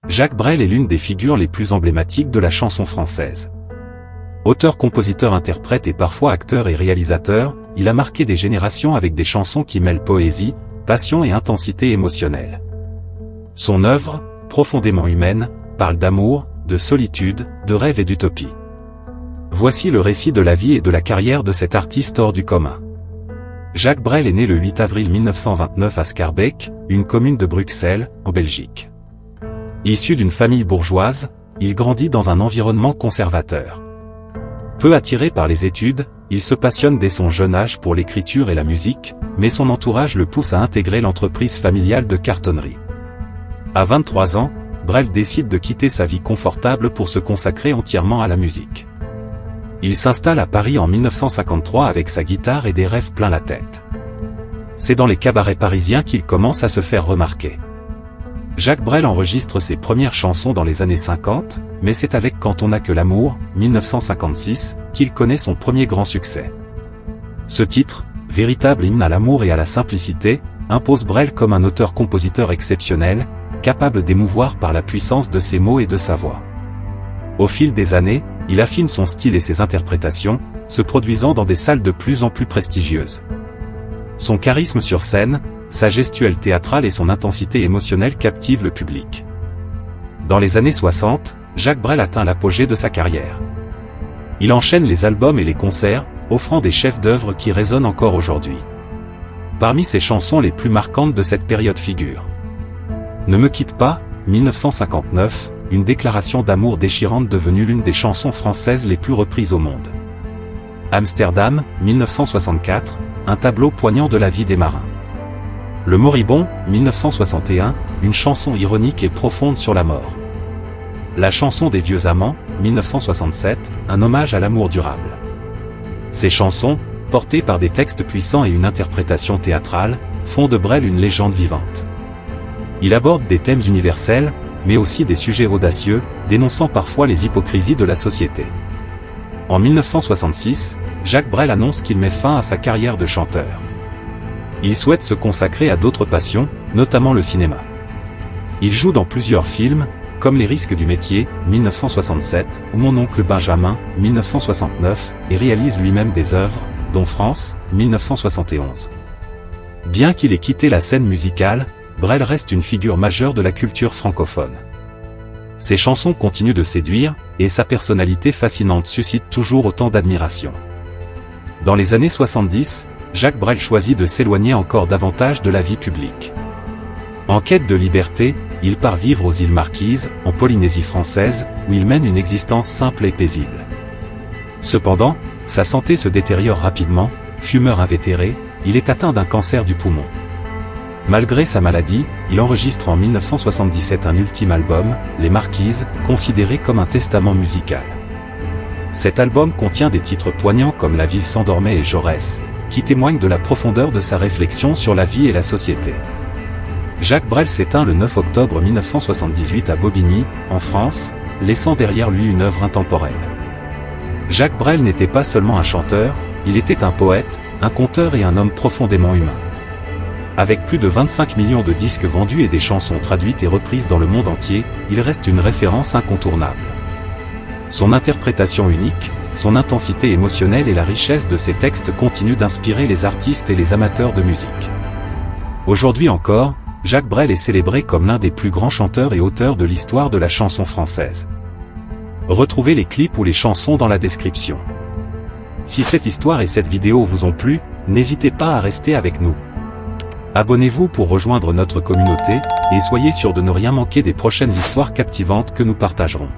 Jacques Brel est l'une des figures les plus emblématiques de la chanson française. Auteur, compositeur, interprète et parfois acteur et réalisateur, il a marqué des générations avec des chansons qui mêlent poésie, passion et intensité émotionnelle. Son œuvre, profondément humaine, parle d'amour, de solitude, de rêve et d'utopie. Voici le récit de la vie et de la carrière de cet artiste hors du commun. Jacques Brel est né le 8 avril 1929 à Schaerbeek, une commune de Bruxelles, en Belgique. Issu d'une famille bourgeoise, il grandit dans un environnement conservateur. Peu attiré par les études, il se passionne dès son jeune âge pour l'écriture et la musique, mais son entourage le pousse à intégrer l'entreprise familiale de cartonnerie. À 23 ans, Brel décide de quitter sa vie confortable pour se consacrer entièrement à la musique. Il s'installe à Paris en 1953 avec sa guitare et des rêves plein la tête. C'est dans les cabarets parisiens qu'il commence à se faire remarquer. Jacques Brel enregistre ses premières chansons dans les années 50, mais c'est avec Quand on n'a que l'amour, 1956, qu'il connaît son premier grand succès. Ce titre, véritable hymne à l'amour et à la simplicité, impose Brel comme un auteur-compositeur exceptionnel, capable d'émouvoir par la puissance de ses mots et de sa voix. Au fil des années, il affine son style et ses interprétations, se produisant dans des salles de plus en plus prestigieuses. Son charisme sur scène, sa gestuelle théâtrale et son intensité émotionnelle captivent le public. Dans les années 60, Jacques Brel atteint l'apogée de sa carrière. Il enchaîne les albums et les concerts, offrant des chefs-d'œuvre qui résonnent encore aujourd'hui. Parmi ses chansons les plus marquantes de cette période figurent Ne me quitte pas, 1959, une déclaration d'amour déchirante devenue l'une des chansons françaises les plus reprises au monde. Amsterdam, 1964, un tableau poignant de la vie des marins. Le Moribond, 1961, une chanson ironique et profonde sur la mort. La chanson des vieux amants, 1967, un hommage à l'amour durable. Ces chansons, portées par des textes puissants et une interprétation théâtrale, font de Brel une légende vivante. Il aborde des thèmes universels, mais aussi des sujets audacieux, dénonçant parfois les hypocrisies de la société. En 1966, Jacques Brel annonce qu'il met fin à sa carrière de chanteur. Il souhaite se consacrer à d'autres passions, notamment le cinéma. Il joue dans plusieurs films, comme Les risques du métier, 1967, ou Mon oncle Benjamin, 1969, et réalise lui-même des œuvres, dont France, 1971. Bien qu'il ait quitté la scène musicale, Brel reste une figure majeure de la culture francophone. Ses chansons continuent de séduire, et sa personnalité fascinante suscite toujours autant d'admiration. Dans les années 70, Jacques Brel choisit de s'éloigner encore davantage de la vie publique. En quête de liberté, il part vivre aux îles Marquises, en Polynésie française, où il mène une existence simple et paisible. Cependant, sa santé se détériore rapidement, fumeur invétéré, il est atteint d'un cancer du poumon. Malgré sa maladie, il enregistre en 1977 un ultime album, Les Marquises, considéré comme un testament musical. Cet album contient des titres poignants comme La ville s'endormait et Jaurès, qui témoignent de la profondeur de sa réflexion sur la vie et la société. Jacques Brel s'éteint le 9 octobre 1978 à Bobigny, en France, laissant derrière lui une œuvre intemporelle. Jacques Brel n'était pas seulement un chanteur, il était un poète, un conteur et un homme profondément humain. Avec plus de 25 millions de disques vendus et des chansons traduites et reprises dans le monde entier, il reste une référence incontournable. Son interprétation unique, son intensité émotionnelle et la richesse de ses textes continuent d'inspirer les artistes et les amateurs de musique. Aujourd'hui encore, Jacques Brel est célébré comme l'un des plus grands chanteurs et auteurs de l'histoire de la chanson française. Retrouvez les clips ou les chansons dans la description. Si cette histoire et cette vidéo vous ont plu, n'hésitez pas à rester avec nous. Abonnez-vous pour rejoindre notre communauté, et soyez sûr de ne rien manquer des prochaines histoires captivantes que nous partagerons.